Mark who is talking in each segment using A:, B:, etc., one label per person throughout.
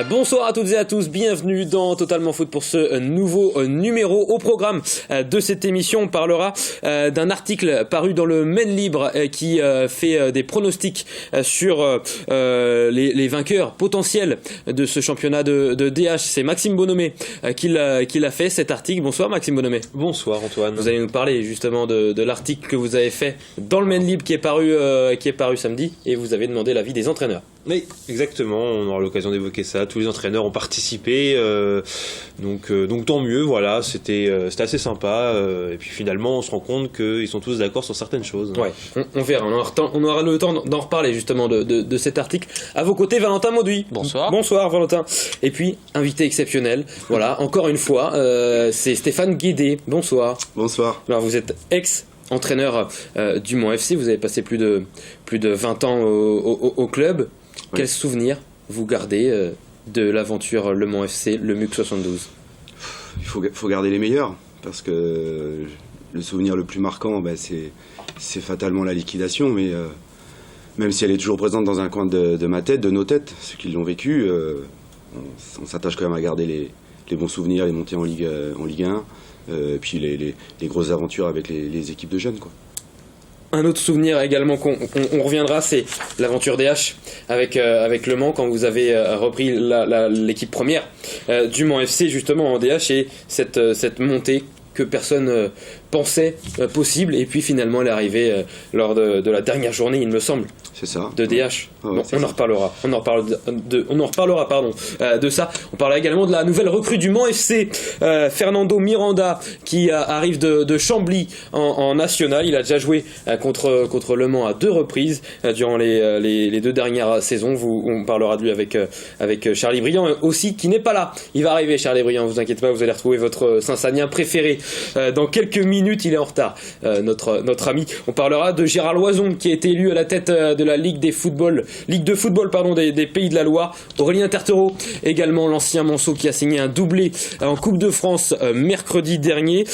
A: Bonsoir à toutes et à tous, bienvenue dans Totalement Foot pour ce nouveau numéro. Au programme de cette émission, on parlera d'un article paru dans le Maine Libre qui fait des pronostics sur les vainqueurs potentiels de ce championnat de DH. C'est Maxime Bonhomé qui l'a fait, cet article. Bonsoir Maxime Bonhomé.
B: Bonsoir Antoine.
A: Vous allez nous parler justement de l'article que vous avez fait dans le Maine Libre qui est paru samedi, et vous avez demandé l'avis des entraîneurs.
B: Oui, exactement, on aura l'occasion d'évoquer ça. Tous les entraîneurs ont participé, donc tant mieux, voilà, c'était assez sympa. Et puis finalement, on se rend compte qu'ils sont tous d'accord sur certaines choses.
A: Ouais, on verra, on aura le temps d'en reparler justement de cet article. À vos côtés, Valentin Mauduit.
C: Bonsoir.
A: Bonsoir Valentin. Et puis, invité exceptionnel, voilà, encore une fois, c'est Stéphane Guédé. Bonsoir.
D: Bonsoir.
A: Alors vous êtes ex-entraîneur du Mans FC, vous avez passé plus de 20 ans au club. Oui. Quels souvenirs vous gardez de l'aventure Le Mans FC, le MUC 72 ?
D: Il faut garder les meilleurs, parce que le souvenir le plus marquant, c'est fatalement la liquidation, mais même si elle est toujours présente dans un coin de ma tête, de nos têtes, ceux qui l'ont vécu, on s'attache quand même à garder les bons souvenirs, les montées en Ligue 1, et puis les grosses aventures avec les équipes de jeunes, quoi.
A: Un autre souvenir également qu'on reviendra, c'est l'aventure DH avec Le Mans, quand vous avez repris l'équipe première du Mans FC justement en DH, et cette montée que personne pensait possible, et puis finalement elle est arrivée lors de la dernière journée, il me semble.
D: C'est ça.
A: De DH.
D: Ouais,
A: bon, on en reparlera. On en reparlera, de ça. On parlera également de la nouvelle recrue du Mans FC, Fernando Miranda, qui arrive de Chambly en national. Il a déjà joué contre Le Mans à 2 reprises durant les 2 dernières saisons. On parlera de lui avec Charlie Briand aussi, qui n'est pas là. Il va arriver, Charlie Briand. Vous inquiétez pas, vous allez retrouver votre Saint-Sanien préféré dans quelques minutes. Il est en retard, notre ami. On parlera de Gérard Loison, qui a été élu à la tête de la Ligue de football des Pays de la Loire. Aurélien Tertereau, également l'ancien Manceau, qui a signé un doublé en Coupe de France mercredi dernier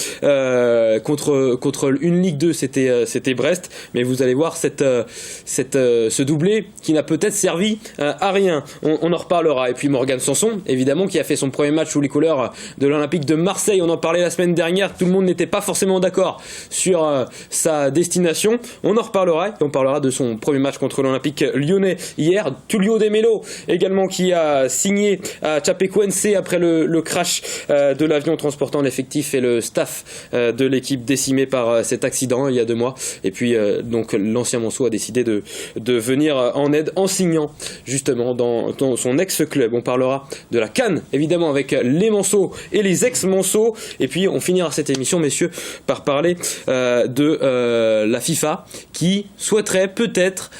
A: contre une Ligue 2, c'était Brest. Mais vous allez voir ce doublé qui n'a peut-être servi à rien. On en reparlera. Et puis Morgan Sanson, évidemment, qui a fait son premier match sous les couleurs de l'Olympique de Marseille. On en parlait la semaine dernière. Tout le monde n'était pas forcément d'accord sur sa destination. On en reparlera. Et on parlera de son premier match contre l'Olympique lyonnais hier. Tullio De Melo également, qui a signé à Chapecoense après le crash de l'avion transportant l'effectif et le staff de l'équipe décimé par cet accident il y a 2 mois. Et puis donc l'ancien Monceau a décidé de venir en aide en signant justement dans son ex-club. On parlera de la CAN évidemment avec les Monceaux et les ex-Monceaux. Et puis on finira cette émission, messieurs, par parler de la FIFA, qui souhaiterait peut-être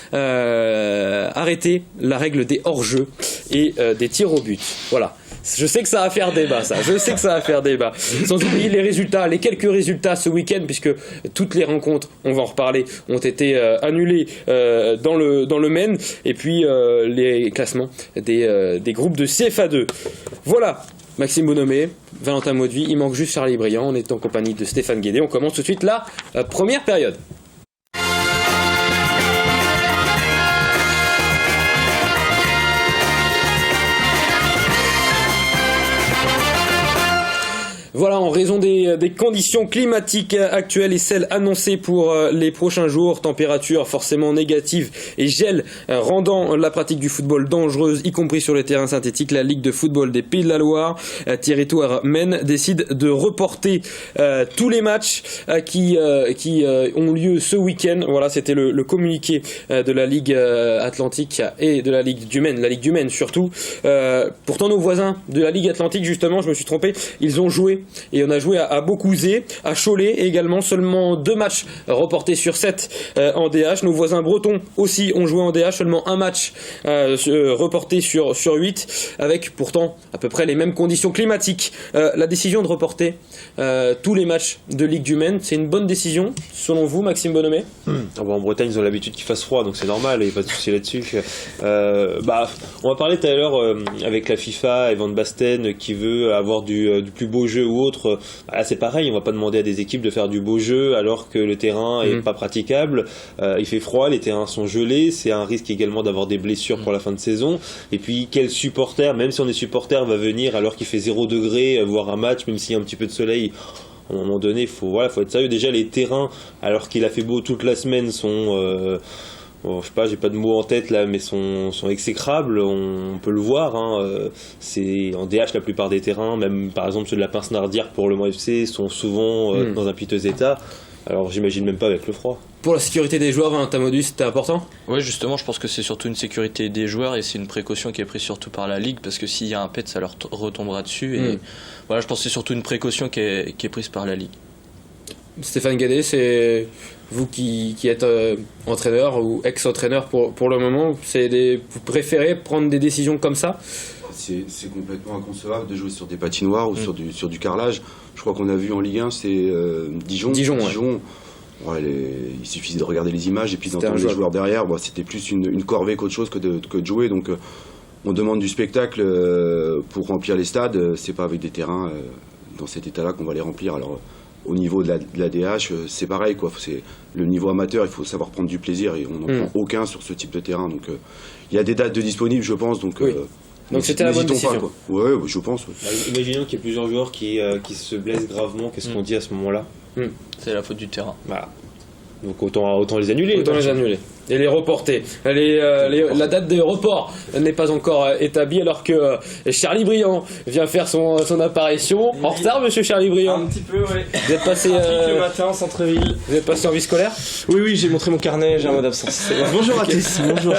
A: arrêter la règle des hors-jeux et des tirs au but. Voilà. Je sais que ça va faire débat, ça. Sans oublier les quelques résultats ce week-end, puisque toutes les rencontres, on va en reparler, ont été annulées dans le Maine. Et puis les classements des groupes de CFA2. Voilà. Maxime Bonhomé, Valentin Mauduit, il manque juste Charlie Briand. On est en compagnie de Stéphane Guédé. On commence tout de suite la première période. Voilà, en raison des conditions climatiques actuelles et celles annoncées pour les prochains jours, température forcément négative et gel rendant la pratique du football dangereuse, y compris sur les terrains synthétiques, la Ligue de football des Pays de la Loire, Territoire Maine, décide de reporter tous les matchs qui ont lieu ce week-end. Voilà, c'était le communiqué de la Ligue Atlantique et de la Ligue du Maine, surtout. Pourtant, nos voisins de la Ligue Atlantique, justement, je me suis trompé, ils ont joué. Et on a joué à Beaucouzé, à Cholet également, seulement 2 matchs reportés sur 7 en DH. Nos voisins bretons aussi ont joué en DH, seulement 1 match reporté sur 8, avec pourtant à peu près les mêmes conditions climatiques. La décision de reporter tous les matchs de Ligue du Maine, c'est une bonne décision selon vous, Maxime Bonhomé ?
B: En Bretagne, ils ont l'habitude qu'il fasse froid, donc c'est normal, il n'y a pas de souci là-dessus. On va parler tout à l'heure avec la FIFA et Van Basten qui veut avoir du plus beau jeu ou autre là c'est pareil, on va pas demander à des équipes de faire du beau jeu alors que le terrain est pas praticable, il fait froid, les terrains sont gelés, c'est un risque également d'avoir des blessures pour la fin de saison, et puis quel supporter, même si on est supporter, va venir alors qu'il fait 0 degré voir un match, même s'il y a un petit peu de soleil. À un moment donné, faut être sérieux. Déjà, les terrains, alors qu'il a fait beau toute la semaine, sont, je sais pas, j'ai pas de mots en tête là, mais sont exécrables. On peut le voir. C'est en DH la plupart des terrains, même par exemple ceux de la Pince Nardière pour le Mans FC, sont souvent dans un piteux état. Alors, j'imagine même pas avec le froid.
A: Pour la sécurité des joueurs, Valentin Modus, c'était important ?
C: Ouais, justement, je pense que c'est surtout une sécurité des joueurs et c'est une précaution qui est prise surtout par la Ligue parce que s'il y a un pet, ça leur retombera dessus. Et voilà, je pense que c'est surtout une précaution qui est prise par la Ligue.
A: Stéphane Guédé, c'est vous qui êtes entraîneur ou ex-entraîneur pour le moment, vous préférez prendre des décisions comme ça ?
D: C'est complètement inconcevable de jouer sur des patinoires ou sur du carrelage. Je crois qu'on a vu en Ligue 1, c'est Dijon. Ouais, il suffit de regarder les images et puis d'entendre les joueurs derrière. C'était plus une corvée qu'autre chose que de jouer. Donc on demande du spectacle pour remplir les stades. C'est pas avec des terrains dans cet état-là qu'on va les remplir. Alors au niveau de la DH, c'est pareil, quoi. C'est le niveau amateur, il faut savoir prendre du plaisir et on n'en prend aucun sur ce type de terrain. Donc il y a des dates de disponibles, je pense. Donc
A: c'était la bonne décision.
D: Pas, quoi. Ouais, je pense. Ouais.
B: Imaginons qu'il y ait plusieurs joueurs qui se blessent gravement. Qu'est-ce qu'on dit à ce moment-là ?
C: C'est la faute du terrain.
B: Voilà. Donc autant les annuler.
A: Autant les annuler. Et les reporter. La date des reports n'est pas encore établie alors que Charlie Briand vient faire son apparition. En retard, monsieur Charlie Briand ?
E: Un petit peu, oui.
A: Vous êtes passé
E: le matin, centre-ville.
A: Vous êtes passé en vie scolaire ?
E: Oui, j'ai montré mon carnet, j'ai un mot d'absence. Bonjour à tous. Bonjour.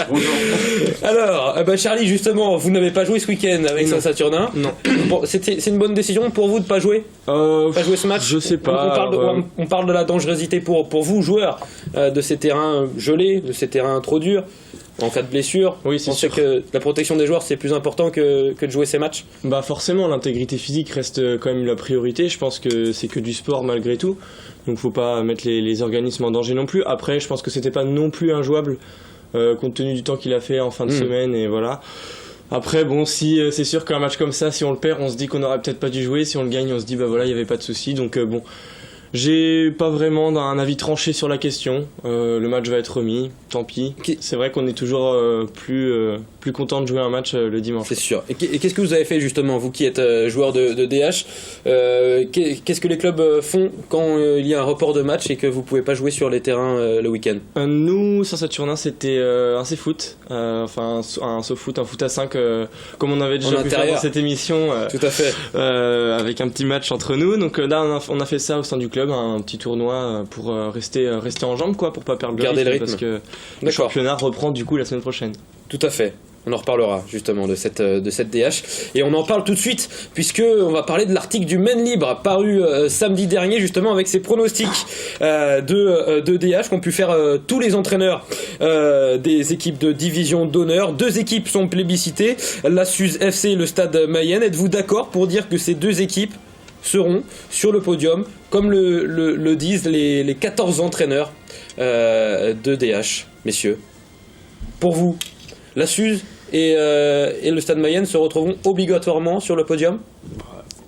A: Alors, Charlie, justement, vous n'avez pas joué ce week-end avec Saint-Saturnin.
E: Non.
A: Bon, c'est une bonne décision pour vous de pas jouer ce match.
E: Je sais pas.
A: On parle de la dangerosité pour vous, joueurs, de ces terrains gelés, de ces terrains trop durs, en cas de blessure.
E: Oui, c'est sûr.
A: Que la protection des joueurs, c'est plus important que de jouer ces matchs.
E: Bah forcément, l'intégrité physique reste quand même la priorité. Je pense que c'est que du sport malgré tout. Donc faut pas mettre les organismes en danger non plus. Après, je pense que c'était pas non plus injouable compte tenu du temps qu'il a fait en fin de semaine et voilà. Après, bon, si c'est sûr qu'un match comme ça, si on le perd, on se dit qu'on aurait peut-être pas dû jouer. Si on le gagne, on se dit bah voilà, il y avait pas de souci. Donc bon. J'ai pas vraiment un avis tranché sur la question. Le match va être remis, tant pis. C'est vrai qu'on est toujours plus content de jouer un match le dimanche.
A: C'est sûr. Et qu'est-ce que vous avez fait justement, vous qui êtes joueur de DH qu'est-ce que les clubs font quand il y a un report de match et que vous pouvez pas jouer sur les terrains le week-end ?
E: Nous, Saint-Saturnin, c'était un C-foot, enfin un SoFoot, un foot à 5, comme on avait déjà pu faire dans cette émission.
A: Tout à fait.
E: Avec un petit match entre nous. Donc là, on a fait ça au sein du club. Un petit tournoi pour rester en jambes, quoi, pour pas perdre le rythme, parce que le championnat reprend du coup la semaine prochaine.
A: Tout à fait. On en reparlera justement de cette DH et on en parle tout de suite puisque on va parler de l'article du Maine Libre paru samedi dernier justement avec ses pronostics de DH qu'ont pu faire tous les entraîneurs des équipes de division d'honneur. 2 équipes sont plébiscitées, la SUZ FC et le Stade Mayenne. Êtes-vous d'accord pour dire que ces 2 équipes seront sur le podium comme le disent les 14 entraîneurs de DH, messieurs? Pour vous, la SUZ et le Stade Mayenne se retrouveront obligatoirement sur le podium?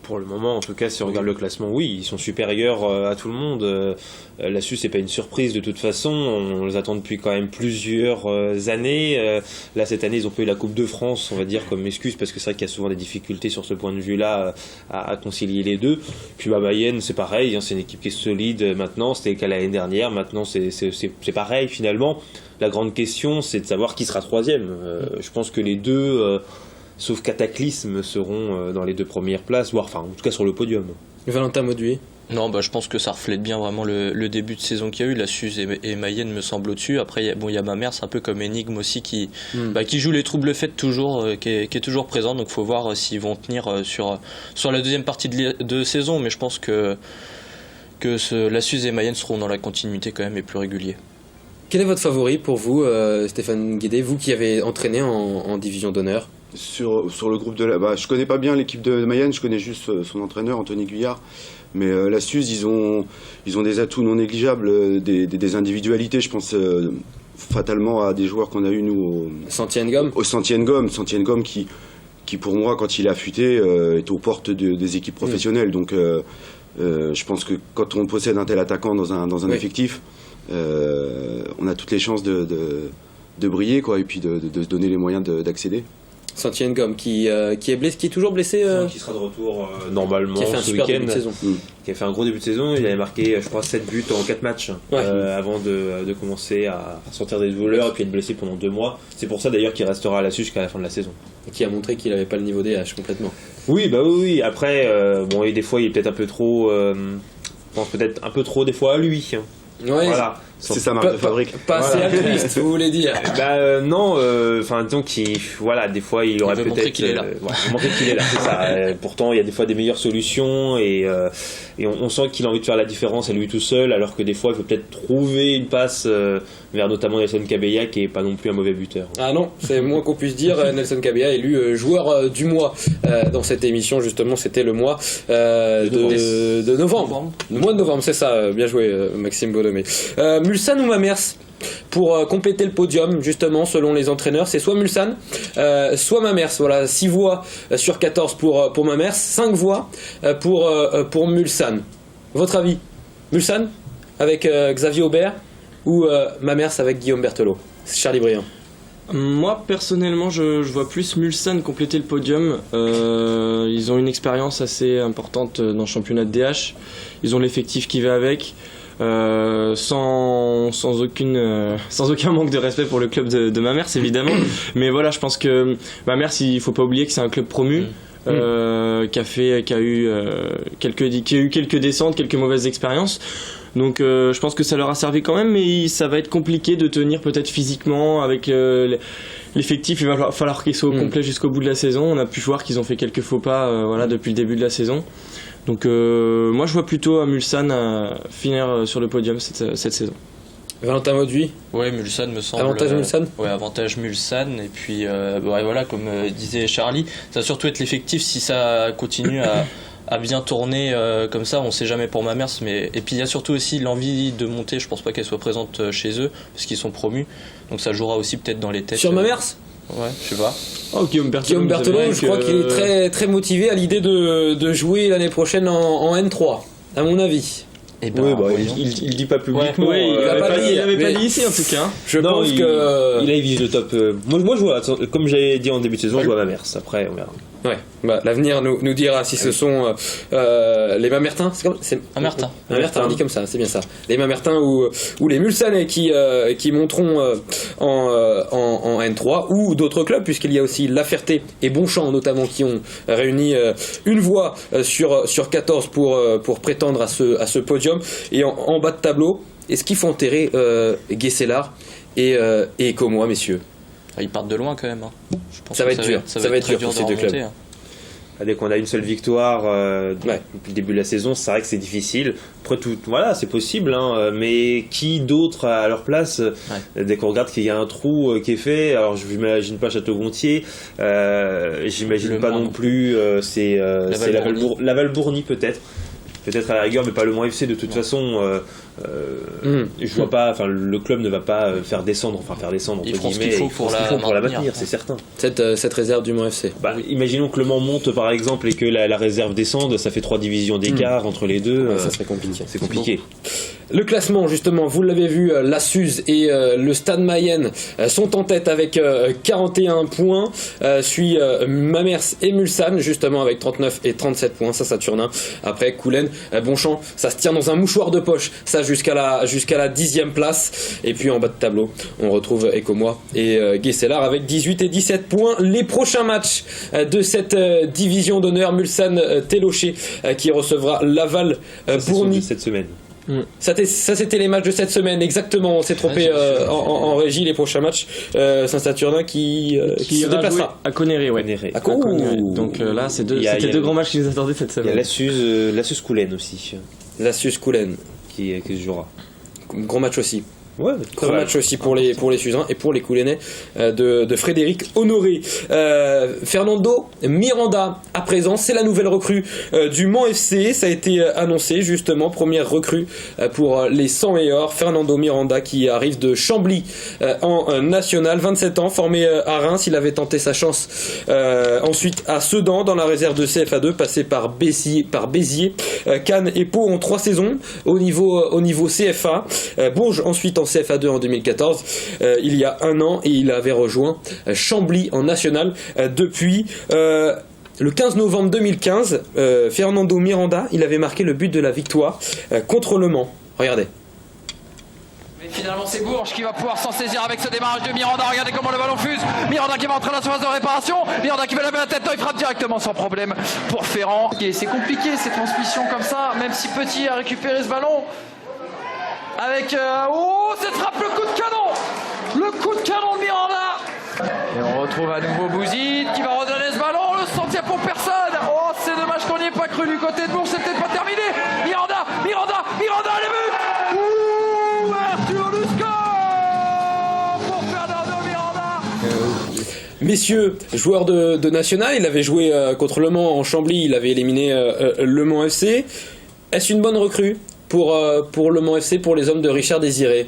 B: Pour le moment, en tout cas, si on regarde le classement, oui, ils sont supérieurs à tout le monde. La SUZ, c'est pas une surprise de toute façon. On les attend depuis quand même plusieurs années. Là, cette année, ils ont pas eu la Coupe de France, on va dire, comme excuse, parce que c'est vrai qu'il y a souvent des difficultés sur ce point de vue-là à concilier les deux. Puis Mayenne, c'est pareil, hein, c'est une équipe qui est solide maintenant. C'était le cas l'année dernière. Maintenant, c'est pareil finalement. La grande question, c'est de savoir qui sera troisième. Je pense que les deux, sauf cataclysme, seront dans les 2 premières places, voire en tout cas sur le podium.
A: Valentin Mauduit.
C: Non, je pense que ça reflète bien vraiment le début de saison qu'il y a eu. La SUZ et Mayenne me semblent au-dessus. Après, il y a ma mère, c'est un peu comme Énigme aussi qui joue les troubles faits toujours, qui est toujours présent. Donc il faut voir s'ils vont tenir sur la deuxième partie de saison. Mais je pense que la SUZ et Mayenne seront dans la continuité quand même et plus réguliers.
A: Quel est votre favori pour vous, Stéphane Guédé, vous qui avez entraîné en division d'honneur?
D: Sur le groupe de je connais pas bien l'équipe de Mayenne, je connais juste son entraîneur Anthony Guyard, mais la SUZ ils ont des atouts non négligeables, des individualités, je pense fatalement à des joueurs qu'on a eu nous au Santienne-Gomme qui pour moi quand il est affûté est aux portes des équipes professionnelles, donc Je pense que quand on possède un tel attaquant dans un
A: Oui.
D: effectif, on a toutes les chances de briller, quoi, et puis de se donner les moyens d'accéder.
A: Santi Ngom qui est blessé, qui est toujours blessé,
B: Qui sera de retour normalement
A: qui a fait un
B: ce
A: super début
B: week-end.
A: de saison.
B: Qui a fait un gros début de saison. Il avait marqué, je crois, 7 buts en 4 matchs
A: Ouais.
B: avant de commencer à sortir des douleurs et puis être blessé pendant 2 mois. C'est pour ça d'ailleurs qu'il restera à la SUS jusqu'à la fin de la saison.
A: Qui a montré qu'il n'avait pas le niveau DH complètement.
B: Oui, bah oui. Après, bon, et des fois, il est peut-être un peu trop. Je pense peut-être un peu trop des fois à lui.
A: Ouais,
B: Voilà.
D: C'est sa marque de fabrique.
A: pas assez
B: Voilà.
A: altruiste, vous voulez dire.
B: Non, enfin disons voilà, des fois il aurait
C: veut
B: peut-être
C: montrer qu'il est là.
B: ouais, il veut montrer qu'il est là, c'est ça. Pourtant il y a des fois des meilleures solutions et on sent qu'il a envie de faire la différence à lui tout seul, alors que des fois il faut peut-être trouver une passe vers notamment Nelson Cabella qui est pas non plus un mauvais buteur.
A: Ah non, c'est moins qu'on puisse dire. Nelson Cabella élu joueur du mois dans cette émission, justement, c'était le mois de novembre. Le mois de novembre, c'est ça, bien joué Maxime Bonhomé. Mulsanne ou Mamers pour compléter le podium, justement, selon les entraîneurs, c'est soit Mulsanne, soit Mamers. Voilà, 6 voix sur 14 pour Mamers, 5 voix pour Mulsanne. Votre avis? Mulsanne avec Xavier Aubert ou Mamers avec Guillaume Berthelot? Charlie Briand.
E: Moi personnellement je vois plus Mulsanne compléter le podium. Ils ont une expérience assez importante dans le championnat de DH. Ils ont l'effectif qui va avec. Sans aucun manque de respect pour le club de Mamers évidemment, mais voilà, je pense que Mamers, il faut pas oublier que c'est un club promu qui a eu quelques descentes, quelques mauvaises expériences. Donc je pense que ça leur a servi quand même, mais ça va être compliqué de tenir peut-être physiquement avec l'effectif. Il va falloir qu'ils soient au complet jusqu'au bout de la saison. On a pu voir qu'ils ont fait quelques faux pas depuis le début de la saison. Donc moi je vois plutôt à Mulsanne finir sur le podium cette saison.
A: Valentin Mauduit.
C: Ouais, Mulsanne me semble.
A: Avantage Mulsanne.
C: Ouais, avantage Mulsanne. Et puis ouais, voilà, comme disait Charlie, ça va surtout être l'effectif si ça continue à bien tourner comme ça. On sait jamais pour Mamers, mais et puis il y a surtout aussi l'envie de monter. Je pense pas qu'elle soit présente chez eux parce qu'ils sont promus. Donc ça jouera aussi peut-être dans les têtes.
A: Sur Mamers.
C: Ouais, je sais pas.
E: Oh, Guillaume Berthelot,
A: Je crois qu'il est très, très motivé à l'idée de jouer l'année prochaine en N3, à mon avis.
C: Et ben,
B: Oui, bah,
C: voyons.
B: il dit pas publiquement.
E: Ouais, il avait pas
A: mais-
E: dit ici en tout cas.
A: Je
B: Non,
A: pense
B: il
A: que.
B: il vise le top. Moi je vois, comme j'avais dit en début de saison, je vois Mamers. Après on verra.
A: Ouais, bah, l'avenir nous dira si ce sont les Mamertins. C'est
C: Mamertins.
A: Mamertins, on dit comme ça, c'est bien ça. Les Mamertins ou les Mulsanais qui monteront en N3 ou d'autres clubs, puisqu'il y a aussi La Ferté et Bonchamp notamment qui ont réuni une voix sur 14 pour prétendre à ce podium. Et en bas de tableau, est-ce qu'il faut enterrer Guesselard et Comois, messieurs?
C: Ah, ils partent de loin quand même. Hein. Je pense
A: Ça va
C: que
A: être dur.
C: Ça
A: Ça va être
C: très
A: dur pour
C: de
A: ces deux
C: remonter,
A: clubs.
C: hein.
B: Dès qu'on a une seule victoire depuis le début de la saison, c'est vrai que c'est difficile. Après tout, voilà, c'est possible, hein, mais qui d'autre à leur place dès qu'on regarde qu'il y a un trou qui est fait, alors je n'imagine pas Château-Gontier, j'imagine
C: Le
B: pas
C: Mans
B: non plus, c'est Laval-Bourny peut-être à la rigueur, mais pas le Mans FC de toute façon. Je vois pas, enfin le club ne va pas faire descendre entre
C: Ils feront ce
B: guillemets,
C: qu'il faut
B: ils feront
C: pour
B: ce qu'ils
C: la
B: font pour la
C: maintenir,
B: maintenir,
C: ouais.
B: c'est certain.
A: Cette réserve du Mans FC.
B: Bah, imaginons que le Mans monte par exemple et que la réserve descende, ça fait 3 divisions d'écart entre les deux.
A: Ouais, ça serait compliqué.
B: C'est compliqué.
A: Le classement, justement, vous l'avez vu, la Suze et le Stade Mayenne sont en tête avec 41 points. Suit Mamers et Mulsanne, justement, avec 39 et 37 points. Ça tourne. Après, Coulennes, Bonchamp, ça se tient dans un mouchoir de poche. Ça jusqu'à la 10e place. Et puis en bas de tableau, on retrouve Ecomois et Guesselard avec 18 et 17 points. Les prochains matchs de cette division d'honneur, Mulsanne-Télocher qui recevra Laval-Bourny.
B: Cette semaine.
A: Ça c'était les matchs de cette semaine, exactement. On s'est trompé en régie. Les prochains matchs, Saint-Saturnin qui se
E: ira
A: déplacera
E: jouer à Connery, ouais.
B: Connery.
E: À Connery. Donc là, c'était deux grands matchs qui nous attendaient cette
B: Il y a
E: semaine.
B: la Suze Coulennes aussi
A: La Suze Coulennes,
B: qui se jouera.
A: gros match aussi.
B: Ouais,
A: Gros match aussi pour les Suzerains et pour les Coulennais de Frédéric Honoré. Fernando Miranda, à présent, c'est la nouvelle recrue du Mans FC. Ça a été annoncé justement, première recrue pour les 100 meilleurs. Fernando Miranda qui arrive de Chambly en national, 27 ans, formé à Reims. Il avait tenté sa chance ensuite à Sedan dans la réserve de CFA2, passé par Béziers, Cannes et Pau en 3 saisons au niveau CFA. Bourges ensuite en CFA2 en 2014, il y a un an, et il avait rejoint Chambly en national depuis. Le 15 novembre 2015, Fernando Miranda, il avait marqué le but de la victoire contre Le Mans. Regardez.
F: Mais finalement c'est Bourges qui va pouvoir s'en saisir avec ce démarrage de Miranda. Regardez comment le ballon fuse. Miranda qui va entrer dans la surface de réparation. Miranda qui va lever la tête. Non, il frappe directement sans problème pour Ferrand. Et c'est compliqué ces transmissions comme ça, même si Petit a récupéré ce ballon. Avec cette frappe, le coup de canon. Le coup de canon de Miranda. Et on retrouve à nouveau Bouzid qui va redonner ce ballon. Le sentier pour personne. Oh, c'est dommage qu'on n'y ait pas cru du côté de Bourges. C'est peut-être pas terminé. Miranda, le but. Ouverture du score pour Fernando Miranda.
A: Messieurs, joueur de national, il avait joué contre Le Mans en Chambly, il avait éliminé Le Mans FC. Est-ce une bonne recrue pour Le Mans FC, pour les hommes de Richard Désiré?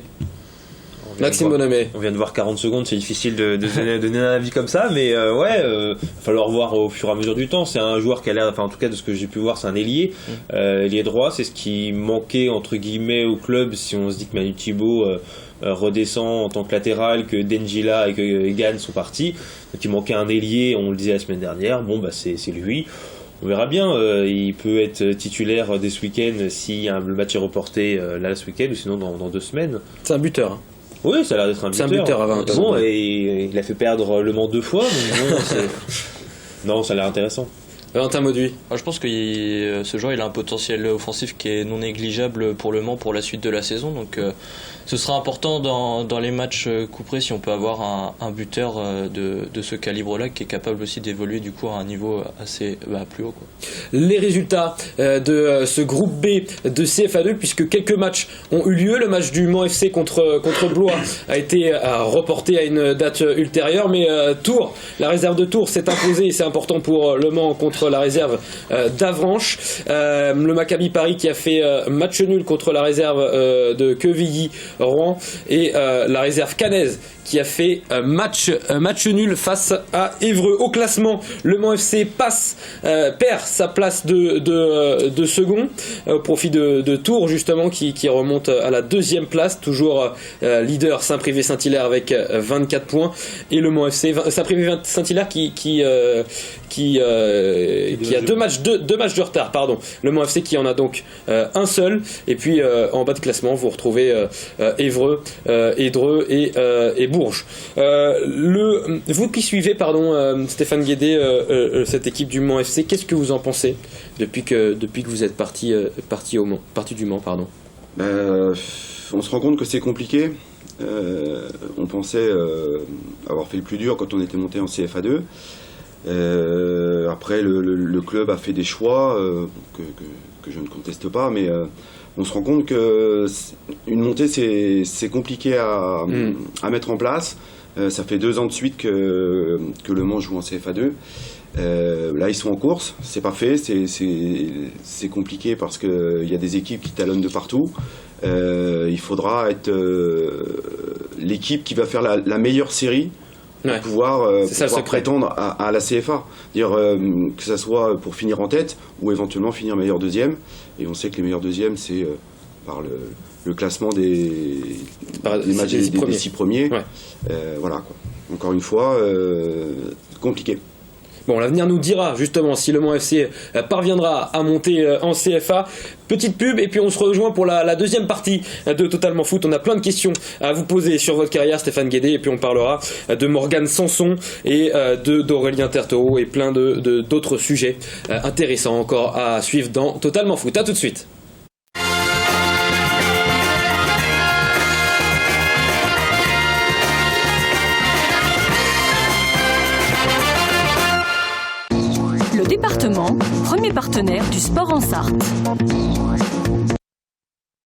A: Maxime Bonhomet.
B: On vient de voir 40 secondes, c'est difficile de donner un avis comme ça, mais il va falloir voir au fur et à mesure du temps. C'est un joueur qui a l'air, enfin en tout cas de ce que j'ai pu voir, c'est un ailier. Ailier droit, c'est ce qui manquait entre guillemets au club, si on se dit que Manu Thibaut redescend en tant que latéral, que Dengila et que Egan sont partis. Donc il manquait un ailier, on le disait la semaine dernière, c'est lui. On verra bien, il peut être titulaire dès ce week-end si le match est reporté là ce week-end, ou sinon dans 2 semaines.
A: C'est un buteur.
B: Oui, ça a l'air d'être un buteur.
A: C'est un buteur à 20 ans.
B: Bon, et il a fait perdre Le Mans 2 fois, donc non, ça a l'air intéressant.
A: Valentin Mauduit.
C: Je pense que ce joueur il a un potentiel offensif qui est non négligeable pour Le Mans pour la suite de la saison, donc ce sera important dans les matchs couperés si on peut avoir un buteur de ce calibre-là qui est capable aussi d'évoluer du coup à un niveau assez plus haut, quoi.
A: Les résultats de ce groupe B de CFA2, puisque quelques matchs ont eu lieu. Le match du Mans FC contre Blois a été reporté à une date ultérieure, mais Tours, la réserve de Tours s'est imposée, et c'est important pour Le Mans, contre la réserve d'Avranches. Le Maccabi Paris qui a fait match nul contre la réserve de Quevilly-Rouen, et la réserve cannaise qui a fait match nul face à Évreux. Au classement, Le Mans FC perd sa place de second au profit de Tours justement qui remonte à la 2e place, toujours leader Saint-Privé-Saint-Hilaire avec 24 points, et Le Mans FC Saint-Privé-Saint-Hilaire qui a deux matchs de retard, pardon. Le Mans FC qui en a donc un seul, et puis en bas de classement vous retrouvez Évreux, Édreux et Bourges. Vous qui suivez, Stéphane Guédé, cette équipe du Mans FC, qu'est-ce que vous en pensez depuis que vous êtes parti du Mans, pardon.
D: On se rend compte que c'est compliqué. On pensait avoir fait le plus dur quand on était monté en CFA2. Après, le club a fait des choix que je ne conteste pas, mais on se rend compte que une montée c'est compliqué à mettre en place. Ça fait 2 ans de suite que Le Mans joue en CFA2. Là ils sont en course, c'est pas fait, c'est compliqué parce qu'il y a des équipes qui talonnent de partout. Il faudra être l'équipe qui va faire la meilleure série pour pouvoir prétendre à la CFA. Dire que ça soit pour finir en tête ou éventuellement finir meilleur deuxième. Et on sait que les meilleurs deuxièmes, c'est par le classement des matchs des 6 premiers. Ouais. Voilà, quoi. Encore une fois, compliqué.
A: Bon, l'avenir nous dira justement si Le Mans FC parviendra à monter en CFA. Petite pub et puis on se rejoint pour la deuxième partie de Totalement Foot. On a plein de questions à vous poser sur votre carrière, Stéphane Guédé, et puis on parlera de Morgane Sanson et d'Aurélien Tertereau et plein d'autres sujets intéressants encore à suivre dans Totalement Foot. À tout de suite.
G: Le département, premier partenaire du sport en Sarthe.